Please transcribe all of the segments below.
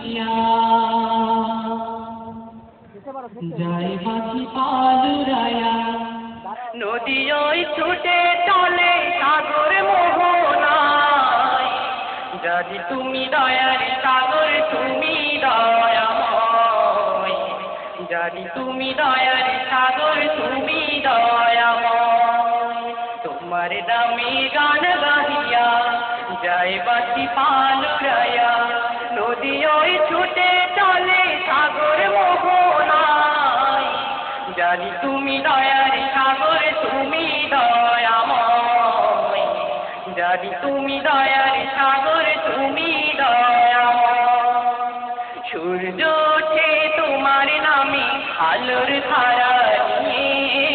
গাহিয়া যায় পাখি পালুরায়া নদী ওই ছুটে চলে সাগর মোহনায় যদি তুমি দয়ার সাগর তুমি দয়াময় যদি তুমি দয়ার সাগর তুমি দয়াময় তোমার নামে গান গাহিয়া যায় পাখি পালুরায়া নদী ওই ছুটে চলে সাগর মোহনায় জানি তুমি দয়ার সাগর তুমি দয়াময় জানি তুমি দয়ার সাগর তুমি দয়াময় সূর্য ওঠে তোমার নামে আলোর ধারা নিয়ে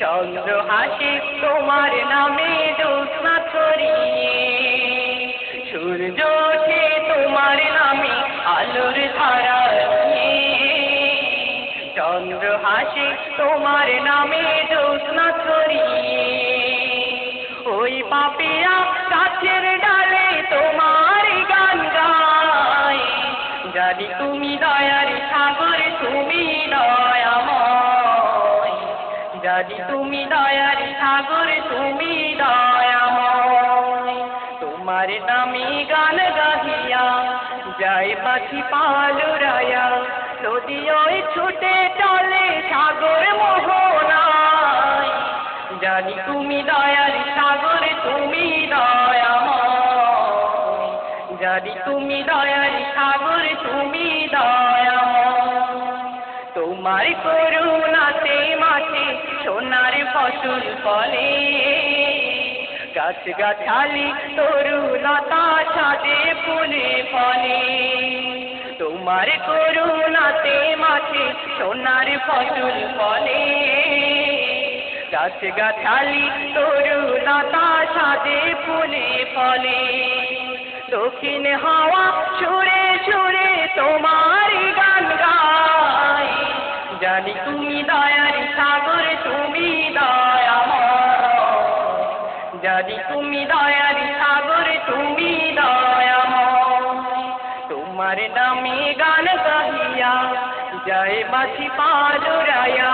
চন্দ্র হাসে তোমার নামে জ্যোৎস্না ছড়িয়ে সূর্য ওঠে তোমার নামে আলোর ধারা নিয়ে চন্দ্র হাসে তোমার নামে জ্যোৎস্না ছড়িয়ে ওই পাপিয়া গাছের ডালে তোমার গান গায় জানি তুমি দয়ার সাগর তুমি দয়াময় জানি তুমি দয়ার সাগর তুমি দয়াময় তোমার নামে গান গাহিয়া যায় পাখি পালুরায়া নদী ওই ছুটে চলে সাগর মোহনায় জানি তুমি দয়ার সাগর তুমি দয়াময় জানি তুমি দয়ার সাগর তুমি দয়াময় তোমার করুণাতে মাঠে সোনার ফসল ফলে গাছ গাছালি তরুলতা সাজে ফুলে ফলে তোমার করুণাতে মাঠে সোনার ফসল ফলে গাছ গাছালি তরুলতা সাজে ফুলে ফলে দক্ষিণ হাওয়া সুরে সুরে তোমার গান গায় জানি তুমি দয়ার সাগর তুমি দয়াময় জানি তুমি দয়ার সাগর তুমি দয়াময় তোমার নামে গান গাহিয়া যায় পাখি পালুরায়া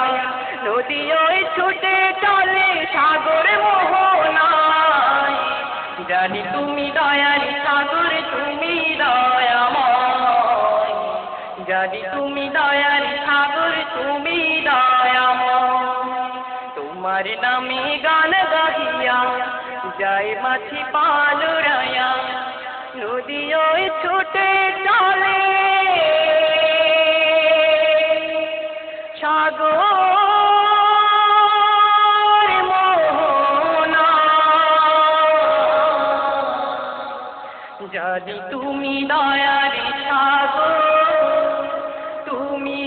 নদী ওই ছুটে চলে সাগর মোহনায় জানি তুমি দয়ার সাগর তুমি দয়াময় জানি তুমি দয়ার সাগর তুমি দয়াময় তোমার নামে গান গাহিয়া যায় মাছি পালুরায়া নদী ওই ছুটে চলে সাগর জানি তুমি দয়ার সাগর তুমি